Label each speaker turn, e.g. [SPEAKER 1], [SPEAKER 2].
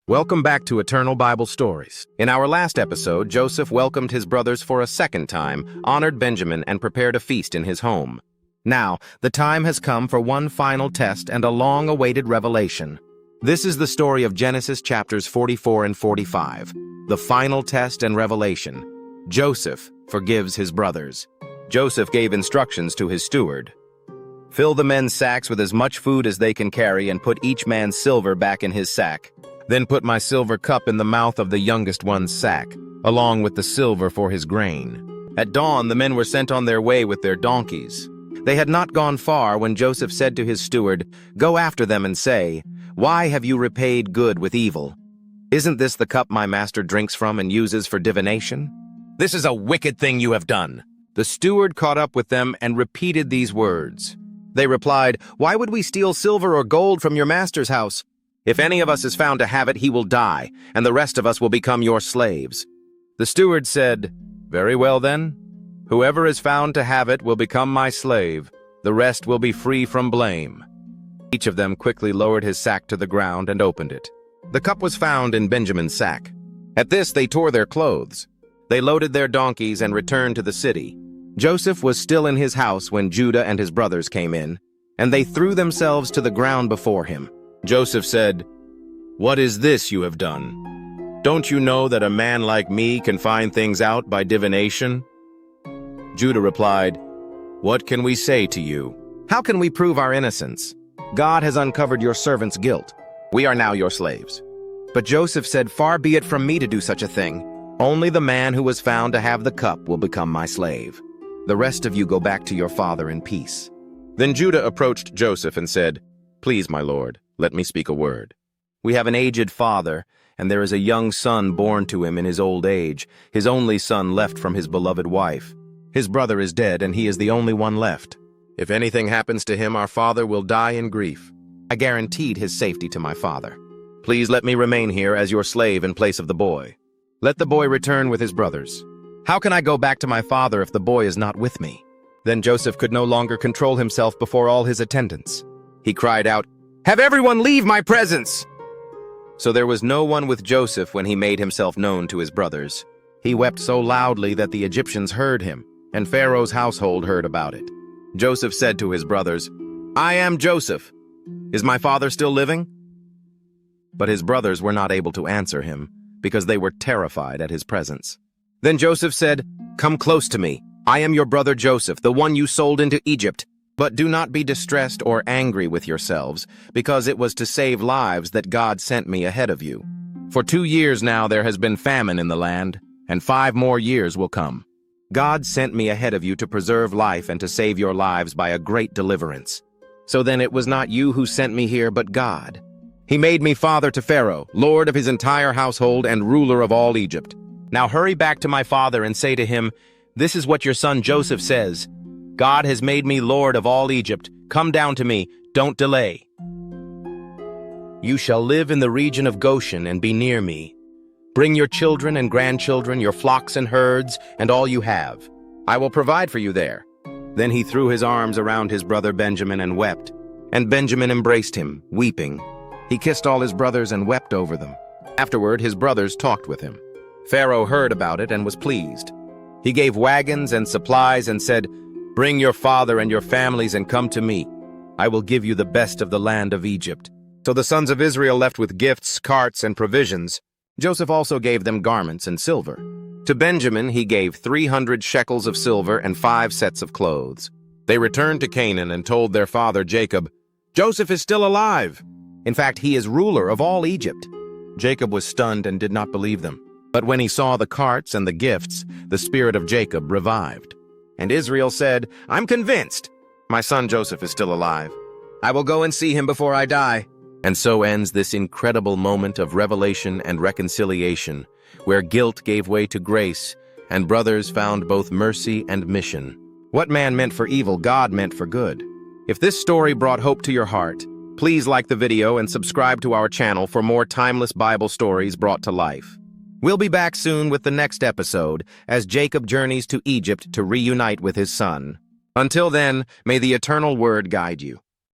[SPEAKER 1] Welcome back to Eternal Bible Stories. In our last episode, Joseph welcomed his brothers for a second time, honored Benjamin, and prepared a feast in his home. Now, the time has come for one final test and a long-awaited revelation. This is the story of Genesis chapters 44 and 45, the final test and revelation. Joseph forgives his brothers. Joseph gave instructions to his steward. Fill the men's sacks with as much food as they can carry and put each man's silver back in his sack. Then put my silver cup in the mouth of the youngest one's sack, along with the silver for his grain. At dawn, the men were sent on their way with their donkeys. They had not gone far when Joseph said to his steward, "Go after them and say, 'Why have you repaid good with evil? Isn't this the cup my master drinks from and uses for divination? This is a wicked thing you have done.'" The steward caught up with them and repeated these words. They replied, "Why would we steal silver or gold from your master's house? If any of us is found to have it, he will die, and the rest of us will become your slaves." The steward said, "Very well then. Whoever is found to have it will become my slave. The rest will be free from blame." Each of them quickly lowered his sack to the ground and opened it. The cup was found in Benjamin's sack. At this they tore their clothes. They loaded their donkeys and returned to the city. Joseph was still in his house when Judah and his brothers came in, and they threw themselves to the ground before him. Joseph said, "What is this you have done? Don't you know that a man like me can find things out by divination?" Judah replied, "What can we say to you? How can we prove our innocence? God has uncovered your servant's guilt. We are now your slaves." But Joseph said, "Far be it from me to do such a thing. Only the man who was found to have the cup will become my slave. The rest of you go back to your father in peace." Then Judah approached Joseph and said, "Please, my lord, let me speak a word. We have an aged father, and there is a young son born to him in his old age, his only son left from his beloved wife. His brother is dead, and he is the only one left. If anything happens to him, our father will die in grief. I guaranteed his safety to my father. Please let me remain here as your slave in place of the boy. Let the boy return with his brothers. How can I go back to my father if the boy is not with me?" Then Joseph could no longer control himself before all his attendants. He cried out, "Have everyone leave my presence!" So there was no one with Joseph when he made himself known to his brothers. He wept so loudly that the Egyptians heard him, and Pharaoh's household heard about it. Joseph said to his brothers, "I am Joseph. Is my father still living?" But his brothers were not able to answer him, because they were terrified at his presence. Then Joseph said, "Come close to me. I am your brother Joseph, the one you sold into Egypt. But do not be distressed or angry with yourselves, because it was to save lives that God sent me ahead of you. For 2 years now there has been famine in the land, and 5 more years will come. God sent me ahead of you to preserve life and to save your lives by a great deliverance. So then it was not you who sent me here, but God. He made me father to Pharaoh, lord of his entire household and ruler of all Egypt. Now hurry back to my father and say to him, 'This is what your son Joseph says. God has made me lord of all Egypt. Come down to me, don't delay. You shall live in the region of Goshen and be near me. Bring your children and grandchildren, your flocks and herds, and all you have. I will provide for you there.' Then he threw his arms around his brother Benjamin and wept. And Benjamin embraced him, weeping. He kissed all his brothers and wept over them. Afterward, his brothers talked with him. Pharaoh heard about it and was pleased. He gave wagons and supplies and said, 'Bring your father and your families and come to me. I will give you the best of the land of Egypt.' So the sons of Israel left with gifts, carts, and provisions. Joseph also gave them garments and silver. To Benjamin he gave 300 shekels of silver and 5 sets of clothes. They returned to Canaan and told their father Jacob, 'Joseph is still alive. In fact, he is ruler of all Egypt.' Jacob was stunned and did not believe them. But when he saw the carts and the gifts, the spirit of Jacob revived. And Israel said, 'I'm convinced. My son Joseph is still alive. I will go and see him before I die.' And so ends this incredible moment of revelation and reconciliation, where guilt gave way to grace, and brothers found both mercy and mission. What man meant for evil, God meant for good. If this story brought hope to your heart, please like the video and subscribe to our channel for more timeless Bible stories brought to life. We'll be back soon with the next episode as Jacob journeys to Egypt to reunite with his son. Until then, may the eternal word guide you.